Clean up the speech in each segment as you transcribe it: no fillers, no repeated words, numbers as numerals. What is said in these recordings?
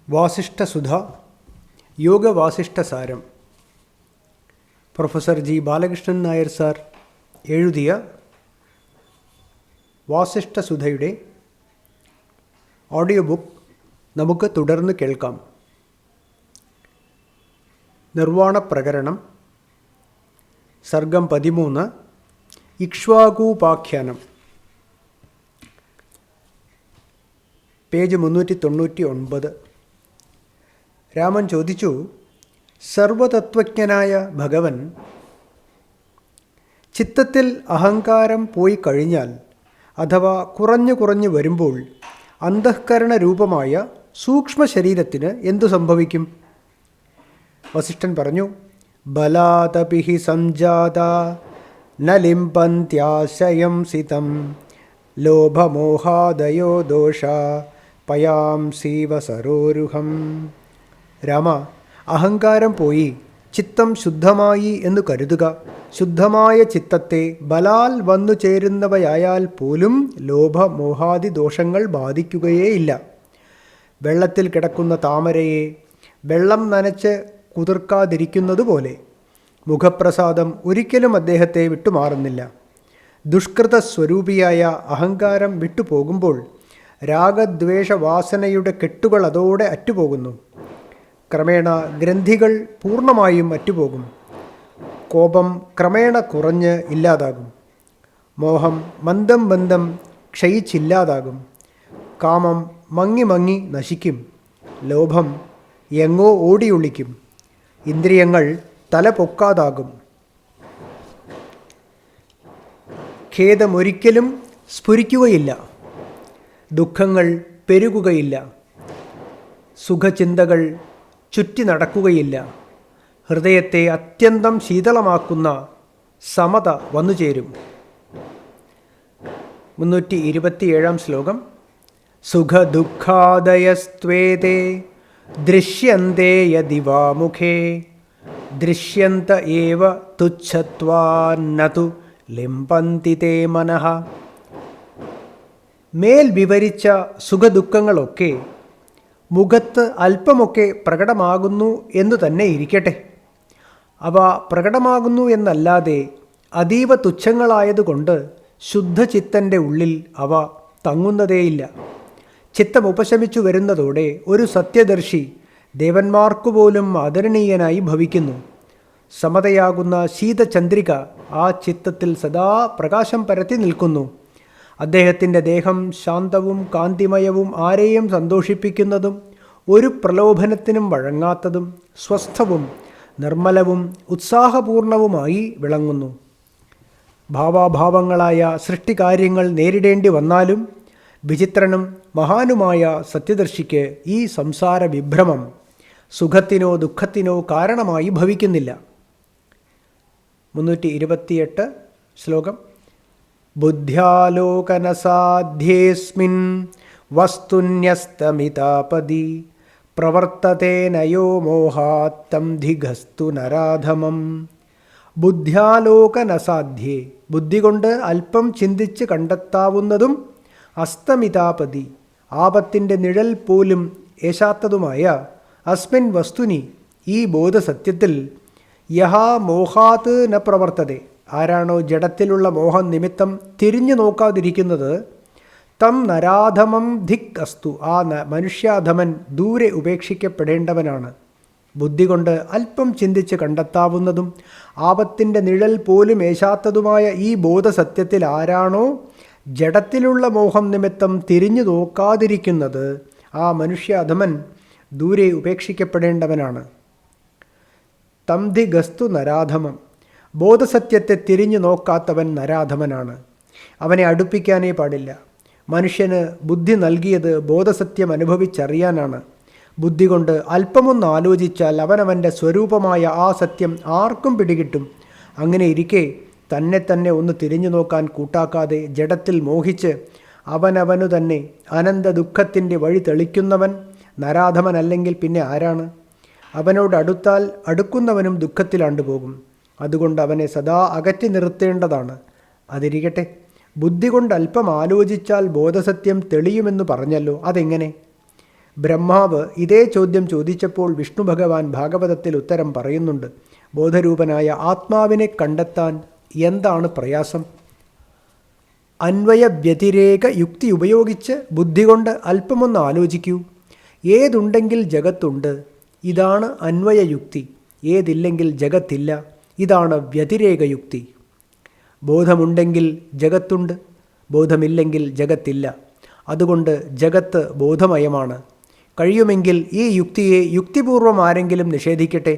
വാസിഷ്ഠസുധ Yogavasishtasaram professor G Balakrishnan Nair sir എഴുതിയ വാസിഷ്ഠസുധയുടെ audio book നമുക്ക് തുടർന്ന് കേൾക്കാം. നിർവാണ പ്രകരണം, സർഗം 13, ഇക്ഷ്വാകൂപാഖ്യാനം, പേജ് 399. രാമൻ ചോദിച്ചു, സർവതത്വജ്ഞനായ ഭഗവൻ ചിത്തത്തിൽ അഹങ്കാരം പോയി കഴിഞ്ഞാൽ അഥവാ കുറഞ്ഞു വരുമ്പോൾ അന്തഃകരണ രൂപമായ സൂക്ഷ്മ ശരീരത്തിന് എന്തു സംഭവിക്കും? വസിഷ്ഠൻ പറഞ്ഞു, ബലാതപിഹി സംജാത ന ലിംബന്ത്യാശയം സിതം ലോഭമോഹാദയോ ദോഷ പയാംസീവ സരോരുഹം. രാമ, അഹങ്കാരം പോയി ചിത്തം ശുദ്ധമായി എന്ന് കരുതുക. ശുദ്ധമായ ചിത്തത്തെ ബലാൽ വന്നു ചേരുന്നവയായാൽ പോലും ലോഭമോഹാദി ദോഷങ്ങൾ ബാധിക്കുകയേയില്ല. വെള്ളത്തിൽ കിടക്കുന്ന താമരയെ വെള്ളം നനച്ച് കുതിർക്കാതിരിക്കുന്നതുപോലെ മുഖപ്രസാദം ഒരിക്കലും അദ്ദേഹത്തെ വിട്ടുമാറുന്നില്ല. ദുഷ്കൃത സ്വരൂപിയായ അഹങ്കാരം വിട്ടുപോകുമ്പോൾ രാഗദ്വേഷവാസനയുടെ കെട്ടുകൾ അതോടെ അറ്റുപോകുന്നു. ക്രമേണ ഗ്രന്ഥികൾ പൂർണ്ണമായും അറ്റുപോകും. കോപം ക്രമേണ കുറഞ്ഞ് ഇല്ലാതാകും. മോഹം മന്ദം ക്ഷയിച്ചില്ലാതാകും. കാമം മങ്ങി നശിക്കും. ലോഭം എങ്ങോ ഓടിയൊളിക്കും. ഇന്ദ്രിയങ്ങൾ തല പൊക്കാതാകും. ഖേദമൊരിക്കലും സ്ഫുരിക്കുകയില്ല. ദുഃഖങ്ങൾ പെരുകുകയില്ല. സുഖചിന്തകൾ ചുറ്റി നടക്കുകയില്ല. ഹൃദയത്തെ അത്യന്തം ശീതളമാക്കുന്ന സമത വന്നുചേരും. 327 ശ്ലോകം. സുഖദുഃഖാദയസ്ത്വേതേ ദൃശ്യന്തേ യദിവാ മുഖേ ദൃശ്യന്ത ഏവ തുച്ഛത്വാന്നതു ലിംബന്തി തേ മനഃ. മേൽ വിവരിച്ച സുഖദുഃഖങ്ങളൊക്കെ മുഖത്ത് അല്പമൊക്കെ പ്രകടമാകുന്നു എന്നു തന്നെ ഇരിക്കട്ടെ. അവ പ്രകടമാകുന്നു എന്നല്ലാതെ അതീവ തുച്ഛങ്ങളായതുകൊണ്ട് ശുദ്ധചിത്തൻ്റെ ഉള്ളിൽ അവ തങ്ങുന്നതേയില്ല. ചിത്തം ഉപശമിച്ചു വരുന്നതോടെ ഒരു സത്യദർശി ദേവന്മാർക്കുപോലും ആദരണീയനായി ഭവിക്കുന്നു. സമതയാകുന്ന ശീതചന്ദ്രിക ആ ചിത്തത്തിൽ സദാ പ്രകാശം പരത്തി നിൽക്കുന്നു. അദ്ദേഹത്തിൻ്റെ ദേഹം ശാന്തവും കാന്തിമയവും ആരെയും സന്തോഷിപ്പിക്കുന്നതും ഒരു പ്രലോഭനത്തിനും വഴങ്ങാത്തതും സ്വസ്ഥവും നിർമ്മലവും ഉത്സാഹപൂർണവുമായി വിളങ്ങുന്നു. ഭാവാഭാവങ്ങളായ സൃഷ്ടികാര്യങ്ങൾ നേരിടേണ്ടി വന്നാലും വിചിത്രനും മഹാനുമായ സത്യദർശിക്ക് ഈ സംസാര വിഭ്രമം സുഖത്തിനോ ദുഃഖത്തിനോ കാരണമായി ഭവിക്കുന്നില്ല. 328 ശ്ലോകം. ബുദ്ധ്യാലോകനസാധ്യേസ്മിൻ വസ്തുന്യസ്തമിതാപദി പ്രവർത്തതേ നയോ മോഹാത്തം ധിഗസ്തു നരാധമം. ബുദ്ധ്യാലോകനസാധ്യേ, ബുദ്ധി കൊണ്ട് അല്പം ചിന്തിച്ച് കണ്ടെത്താവുന്നതും അസ്തമിതാപതി, ആപത്തിൻ്റെ നിഴൽ പോലും ഏശാത്തതുമായ അസ്മിൻ വസ്തുനി, ഈ ബോധസത്യത്തിൽ യഹാ മോഹാത് ന പ്രവർത്തതേ, ആരാണോ ജഡത്തിലുള്ള മോഹം നിമിത്തം തിരിഞ്ഞു നോക്കാതിരിക്കുന്നത്, തം നരാധമം ധിക് അസ്തു, ആ മനുഷ്യാധമൻ ദൂരെ ഉപേക്ഷിക്കപ്പെടേണ്ടവനാണ്. ബുദ്ധി കൊണ്ട് അല്പം ചിന്തിച്ച് കണ്ടെത്താവുന്നതും ആപത്തിൻ്റെ നിഴൽ പോലും ഏശാത്തതുമായ ഈ ബോധസത്യത്തിൽ ആരാണോ ജഡത്തിലുള്ള മോഹം നിമിത്തം തിരിഞ്ഞു നോക്കാതിരിക്കുന്നത്, ആ മനുഷ്യാധമൻ ദൂരെ ഉപേക്ഷിക്കപ്പെടേണ്ടവനാണ്. തം ധിഗസ്തു നരാധമം, ബോധസത്യത്തെ തിരിഞ്ഞു നോക്കാത്തവൻ നരാധമനാണ്. അവനെ അടുപ്പിക്കാനേ പാടില്ല. മനുഷ്യന് ബുദ്ധി നൽകിയത് ബോധസത്യം അനുഭവിച്ചറിയാനാണ്. ബുദ്ധി കൊണ്ട് അല്പമൊന്ന് ആലോചിച്ചാൽ അവനവൻ്റെ സ്വരൂപമായ ആ സത്യം ആർക്കും പിടികിട്ടും. അങ്ങനെ ഇരിക്കെ തന്നെ ഒന്ന് തിരിഞ്ഞു നോക്കാൻ കൂട്ടാക്കാതെ ജഡത്തിൽ മോഹിച്ച് അവനവനു തന്നെ അനന്ത ദുഃഖത്തിൻ്റെ വഴി തെളിക്കുന്നവൻ നരാധമനല്ലെങ്കിൽ പിന്നെ ആരാണ്? അവനോട് അടുത്താൽ അടുക്കുന്നവനും ദുഃഖത്തിലാണ്ടുപോകും. അതുകൊണ്ട് അവനെ സദാ അകറ്റി നിർത്തേണ്ടതാണ്. അതിരിക്കട്ടെ, ബുദ്ധി കൊണ്ട് അല്പം ആലോചിച്ചാൽ ബോധസത്യം തെളിയുമെന്ന് പറഞ്ഞല്ലോ, അതെങ്ങനെ? ബ്രഹ്മാവ് ഇതേ ചോദ്യം ചോദിച്ചപ്പോൾ വിഷ്ണു ഭഗവാൻ ഭാഗവതത്തിൽ ഉത്തരം പറയുന്നുണ്ട്. ബോധരൂപനായ ആത്മാവിനെ കണ്ടെത്താൻ എന്താണ് പ്രയാസം? അന്വയ വ്യതിരേക യുക്തി ഉപയോഗിച്ച് ബുദ്ധി കൊണ്ട് അല്പമൊന്ന് ആലോചിക്കൂ. ഏതുണ്ടെങ്കിൽ ജഗത്തുണ്ട്, ഇതാണ് അന്വയയുക്തി. ഏതില്ലെങ്കിൽ ജഗത്തില്ല, ഇതാണ് വ്യതിരേകയുക്തി. ബോധമുണ്ടെങ്കിൽ ജഗത്തുണ്ട്, ബോധമില്ലെങ്കിൽ ജഗത്തില്ല. അതുകൊണ്ട് ജഗത്ത് ബോധമയമാണ്. കഴിയുമെങ്കിൽ ഈ യുക്തിയെ യുക്തിപൂർവം ആരെങ്കിലും നിഷേധിക്കട്ടെ.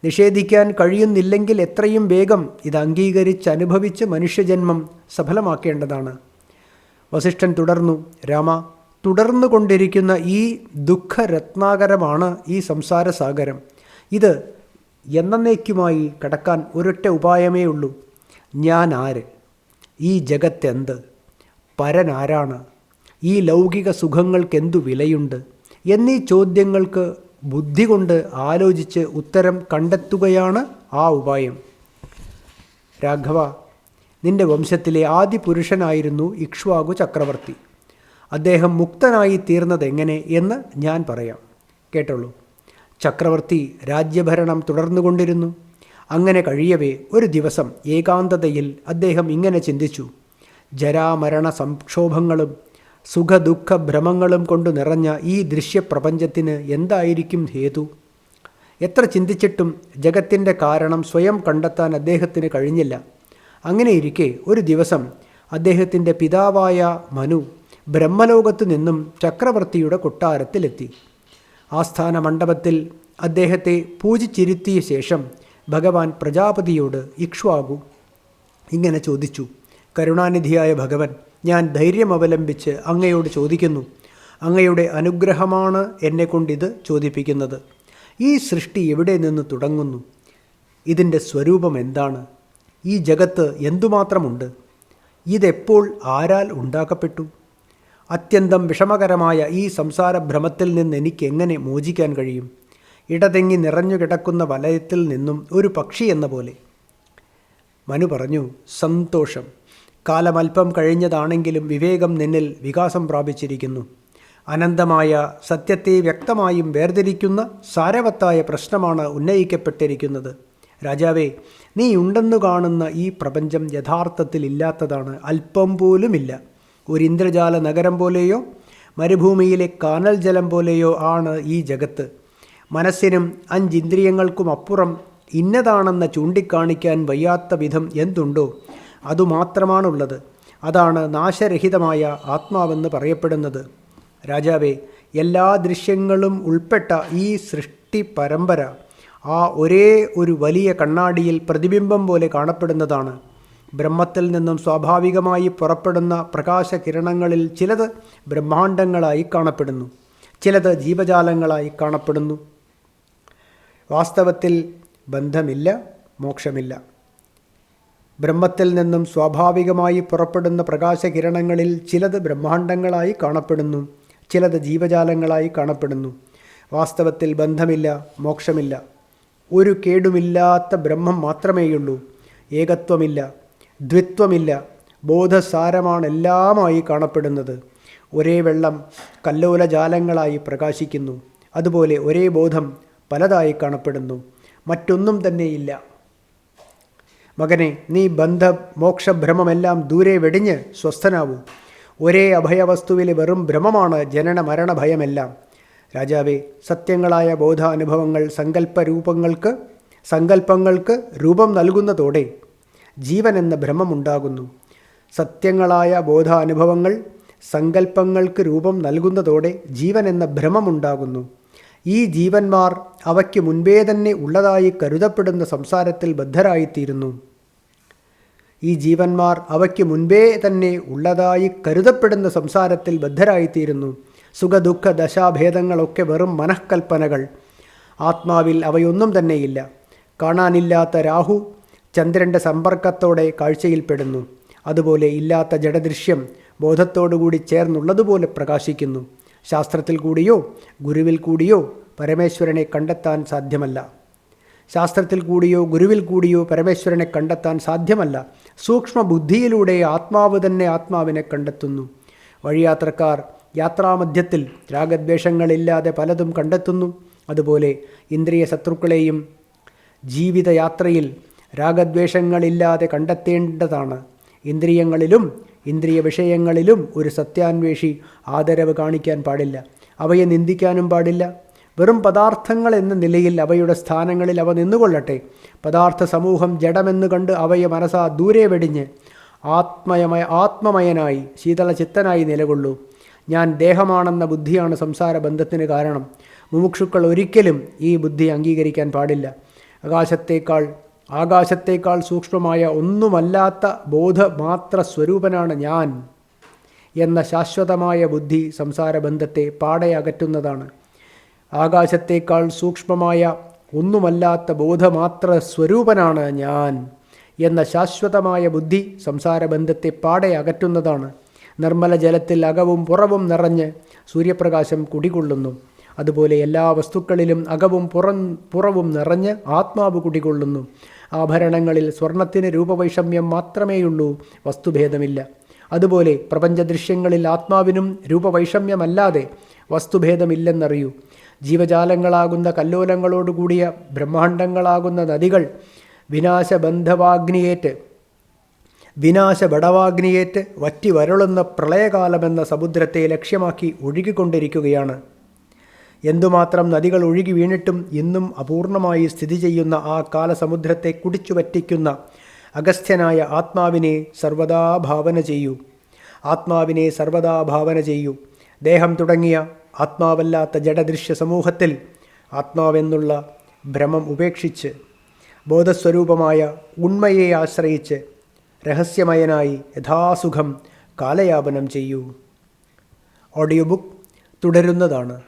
നിഷേധിക്കാൻ കഴിയുന്നില്ലെങ്കിൽ എത്രയും വേഗം ഇത് അംഗീകരിച്ച് അനുഭവിച്ച് മനുഷ്യജന്മം സഫലമാക്കേണ്ടതാണ്. വസിഷ്ഠൻ തുടർന്നു, രാമ, തുടർന്നു കൊണ്ടിരിക്കുന്ന ഈ ദുഃഖരത്നാകരമാണ് ഈ സംസാരസാഗരം. ഇത് എന്നേക്കുമായി കടക്കാൻ ഒരൊറ്റ ഉപായമേ ഉള്ളൂ. ഞാൻ ആര്? ഈ ജഗത്തെന്ത്? പരനാരാണ്? ഈ ലൗകിക സുഖങ്ങൾക്കെന്തു വിലയുണ്ട്? എന്നീ ചോദ്യങ്ങൾക്ക് ബുദ്ധി കൊണ്ട് ആലോചിച്ച് ഉത്തരം കണ്ടെത്തുകയാണ് ആ ഉപായം. രാഘവ, നിന്റെ വംശത്തിലെ ആദ്യ പുരുഷനായിരുന്നു ഇക്ഷ്വാകു ചക്രവർത്തി. അദ്ദേഹം മുക്തനായി തീർന്നതെങ്ങനെ എന്ന് ഞാൻ പറയാം, കേട്ടോളൂ. ചക്രവർത്തി രാജ്യഭരണം തുടർന്നുകൊണ്ടിരുന്നു. അങ്ങനെ കഴിയവേ ഒരു ദിവസം ഏകാന്തതയിൽ അദ്ദേഹം ഇങ്ങനെ ചിന്തിച്ചു. ജരാമരണ സംക്ഷോഭങ്ങളും സുഖദുഃഖ ഭ്രമങ്ങളും കൊണ്ട് നിറഞ്ഞ ഈ ദൃശ്യപ്രപഞ്ചത്തിന് എന്തായിരിക്കും ഹേതു? എത്ര ചിന്തിച്ചിട്ടും ജഗത്തിൻ്റെ കാരണം സ്വയം കണ്ടെത്താൻ അദ്ദേഹത്തിന് കഴിഞ്ഞില്ല. അങ്ങനെയിരിക്കെ ഒരു ദിവസം അദ്ദേഹത്തിൻ്റെ പിതാവായ മനു ബ്രഹ്മലോകത്തു നിന്നും ചക്രവർത്തിയുടെ കൊട്ടാരത്തിലെത്തി. ആസ്ഥാന മണ്ഡപത്തിൽ അദ്ദേഹത്തെ പൂജിച്ചിരുത്തിയ ശേഷം ഭഗവാൻ പ്രജാപതിയോട് ഇക്ഷ്വാകു ഇങ്ങനെ ചോദിച്ചു. കരുണാനിധിയായ ഭഗവൻ, ഞാൻ ധൈര്യം അവലംബിച്ച് അങ്ങയോട് ചോദിക്കുന്നു. അങ്ങയുടെ അനുഗ്രഹമാണ് എന്നെക്കൊണ്ടിത് ചോദിപ്പിക്കുന്നത്. ഈ സൃഷ്ടി എവിടെ നിന്ന് തുടങ്ങുന്നു? ഇതിൻ്റെ സ്വരൂപം എന്താണ്? ഈ ജഗത്ത് എന്തുമാത്രമുണ്ട്? ഇതെപ്പോൾ ആരാൽ ഉണ്ടാക്കപ്പെട്ടു? അത്യന്തം വിഷമകരമായ ഈ സംസാരഭ്രമത്തിൽ നിന്ന് എനിക്ക് എങ്ങനെ മോചിക്കാൻ കഴിയും? ഇടതെങ്ങി നിറഞ്ഞു കിടക്കുന്ന വലയത്തിൽ നിന്നും ഒരു പക്ഷി എന്ന പോലെ. മനു പറഞ്ഞു, സന്തോഷം. കാലമൽപ്പം കഴിഞ്ഞതാണെങ്കിലും വിവേകം നിന്നിൽ വികാസം പ്രാപിച്ചിരിക്കുന്നു. അനന്തമായ സത്യത്തെ വ്യക്തമായും വേർതിരിക്കുന്ന സാരവത്തായ പ്രശ്നമാണ് ഉന്നയിക്കപ്പെട്ടിരിക്കുന്നത്. രാജാവേ, നീ ഉണ്ടെന്നു കാണുന്ന ഈ പ്രപഞ്ചം യഥാർത്ഥത്തിൽ ഇല്ലാത്തതാണ്. അല്പം പോലുമില്ല. ഒരു ഇന്ദ്രജാല നഗരം പോലെയോ മരുഭൂമിയിലെ കാനൽ ജലം പോലെയോ ആണ് ഈ ജഗത്ത്. മനസ്സിനും 5 ഇന്ദ്രിയങ്ങൾക്കും അപ്പുറം ഇന്നതാണെന്ന് ചൂണ്ടിക്കാണിക്കാൻ വയ്യാത്ത വിധം എന്തുണ്ടോ അതുമാത്രമാണുള്ളത്. അതാണ് നാശരഹിതമായ ആത്മാവെന്ന് പറയപ്പെടുന്നത്. രാജാവേ, എല്ലാ ദൃശ്യങ്ങളും ഉൾപ്പെട്ട ഈ സൃഷ്ടി പരമ്പര ആ ഒരേ ഒരു വലിയ കണ്ണാടിയിൽ പ്രതിബിംബം പോലെ കാണപ്പെടുന്നതാണ്. ബ്രഹ്മത്തിൽ നിന്നും സ്വാഭാവികമായി പുറപ്പെടുന്ന പ്രകാശകിരണങ്ങളിൽ ചിലത് ബ്രഹ്മാണ്ഡങ്ങളായി കാണപ്പെടുന്നു, ചിലത് ജീവജാലങ്ങളായി കാണപ്പെടുന്നു. വാസ്തവത്തിൽ ബന്ധമില്ല, മോക്ഷമില്ല. ബ്രഹ്മത്തിൽ നിന്നും സ്വാഭാവികമായി പുറപ്പെടുന്ന പ്രകാശകിരണങ്ങളിൽ ചിലത് ബ്രഹ്മാണ്ഡങ്ങളായി കാണപ്പെടുന്നു, ചിലത് ജീവജാലങ്ങളായി കാണപ്പെടുന്നു. വാസ്തവത്തിൽ ബന്ധമില്ല, മോക്ഷമില്ല. ഒരു കേടുമില്ലാത്ത ബ്രഹ്മം മാത്രമേയുള്ളൂ. ഏകത്വമില്ല, ദ്വിത്വമില്ല. ബോധസാരമാണെല്ലാമായി കാണപ്പെടുന്നത്. ഒരേ വെള്ളം കല്ലോലജാലങ്ങളായി പ്രകാശിക്കുന്നു. അതുപോലെ ഒരേ ബോധം പലതായി കാണപ്പെടുന്നു. മറ്റൊന്നും തന്നെയില്ല. മകനെ, നീ മോക്ഷഭ്രമമെല്ലാം ദൂരെ വെടിഞ്ഞ് സ്വസ്ഥനാവൂ. ഒരേ അഭയവസ്തുവിലെ വെറും ഭ്രമമാണ് ജനന മരണ ഭയമെല്ലാം. രാജാവേ, സത്യങ്ങളായ ബോധാനുഭവങ്ങൾ സങ്കല്പങ്ങൾക്ക് രൂപം നൽകുന്നതോടെ ജീവൻ എന്ന ഭ്രമമുണ്ടാകുന്നു. സത്യങ്ങളായ ബോധാനുഭവങ്ങൾ സങ്കല്പങ്ങൾക്ക് രൂപം നൽകുന്നതോടെ ജീവൻ എന്ന ഭ്രമമുണ്ടാകുന്നു. ഈ ജീവന്മാർ അവയ്ക്ക് മുൻപേ തന്നെ ഉള്ളതായി കരുതപ്പെടുന്ന സംസാരത്തിൽ ബദ്ധരായിത്തീരുന്നു. സുഖദുഃഖ ദശാഭേദങ്ങളൊക്കെ വെറും മനഃകൽപ്പനകൾ. ആത്മാവിൽ അവയൊന്നും തന്നെയില്ല. കാണാനില്ലാത്ത രാഹു ചന്ദ്രൻ്റെ സമ്പർക്കത്തോടെ കാഴ്ചയിൽപ്പെടുന്നു. അതുപോലെ ഇല്ലാത്ത ജഡദൃശ്യം ബോധത്തോടുകൂടി ചേർന്നുള്ളതുപോലെ പ്രകാശിക്കുന്നു. ശാസ്ത്രത്തിൽ കൂടിയോ ഗുരുവിൽ കൂടിയോ പരമേശ്വരനെ കണ്ടെത്താൻ സാധ്യമല്ല. സൂക്ഷ്മ ബുദ്ധിയിലൂടെ ആത്മാവ് തന്നെ ആത്മാവിനെ കണ്ടെത്തുന്നു. വഴിയാത്രക്കാർ യാത്രാമധ്യത്തിൽ രാഗദ്വേഷങ്ങളില്ലാതെ പലതും കണ്ടെത്തുന്നു. അതുപോലെ ഇന്ദ്രിയ ശത്രുക്കളെയും ജീവിതയാത്രയിൽ രാഗദ്വേഷങ്ങളില്ലാതെ കണ്ടെത്തേണ്ടതാണ്. ഇന്ദ്രിയങ്ങളിലും ഇന്ദ്രിയ വിഷയങ്ങളിലും ഒരു സത്യാന്വേഷി ആദരവ് കാണിക്കാൻ പാടില്ല. അവയെ നിന്ദിക്കാനും പാടില്ല. വെറും പദാർത്ഥങ്ങൾ എന്ന നിലയിൽ അവയുടെ സ്ഥാനങ്ങളിൽ അവ നിന്നുകൊള്ളട്ടെ. പദാർത്ഥ സമൂഹം ജഡമെന്ന് കണ്ട് അവയെ മനസ്സാ ദൂരെ വെടിഞ്ഞ് ആത്മമയനായി ശീതളചിത്തനായി നിലകൊള്ളൂ. ഞാൻ ദേഹമാണെന്ന ബുദ്ധിയാണ് സംസാര ബന്ധത്തിന് കാരണം. മുമുക്ഷുക്കൾ ഒരിക്കലും ഈ ബുദ്ധി അംഗീകരിക്കാൻ പാടില്ല. ആകാശത്തേക്കാൾ സൂക്ഷ്മമായ ഒന്നുമല്ലാത്ത ബോധമാത്ര സ്വരൂപനാണ് ഞാൻ എന്ന ശാശ്വതമായ ബുദ്ധി സംസാരബന്ധത്തെ പാടെ അകറ്റുന്നതാണ്. ആകാശത്തേക്കാൾ സൂക്ഷ്മമായ ഒന്നുമല്ലാത്ത ബോധമാത്ര സ്വരൂപനാണ് ഞാൻ എന്ന ശാശ്വതമായ ബുദ്ധി സംസാരബന്ധത്തെ പാടെ അകറ്റുന്നതാണ്. നിർമ്മല ജലത്തിൽ അകവും പുറവും നിറഞ്ഞ് സൂര്യപ്രകാശം കുടികൊള്ളുന്നു. അതുപോലെ എല്ലാ വസ്തുക്കളിലും അകവും പുറവും നിറഞ്ഞ് ആത്മാവ് കുടികൊള്ളുന്നു. ആഭരണങ്ങളിൽ സ്വർണത്തിന് രൂപവൈഷമ്യം മാത്രമേയുള്ളൂ, വസ്തുഭേദമില്ല. അതുപോലെ പ്രപഞ്ചദൃശ്യങ്ങളിൽ ആത്മാവിനും രൂപവൈഷമ്യമല്ലാതെ വസ്തുഭേദമില്ലെന്നറിയൂ. ജീവജാലങ്ങളാകുന്ന കല്ലോലങ്ങളോടുകൂടിയ ബ്രഹ്മാണ്ഡങ്ങളാകുന്ന നദികൾ വിനാശബടവാഗ്നിയേറ്റ് വറ്റി വരളുന്ന പ്രളയകാലമെന്ന സമുദ്രത്തെ ലക്ഷ്യമാക്കി ഒഴുകിക്കൊണ്ടിരിക്കുകയാണ്. എന്തുമാത്രം നദികൾ ഒഴുകി വീണിട്ടും ഇന്നും അപൂർണമായി സ്ഥിതി ചെയ്യുന്ന ആ കാലസമുദ്രത്തെ കുടിച്ചു വറ്റിക്കുന്ന അഗസ്ത്യനായ ആത്മാവിനെ സർവദാ ഭാവന ചെയ്യൂ. ദേഹം തുടങ്ങിയ ആത്മാവല്ലാത്ത ജഡദൃശ്യ സമൂഹത്തിൽ ആത്മാവെന്നുള്ള ഭ്രമം ഉപേക്ഷിച്ച് ബോധസ്വരൂപമായ ഉണ്മയെ ആശ്രയിച്ച് രഹസ്യമയനായി യഥാസുഖം കാലയാപനം ചെയ്യൂ. Audio book തുടരുന്നതാണ്.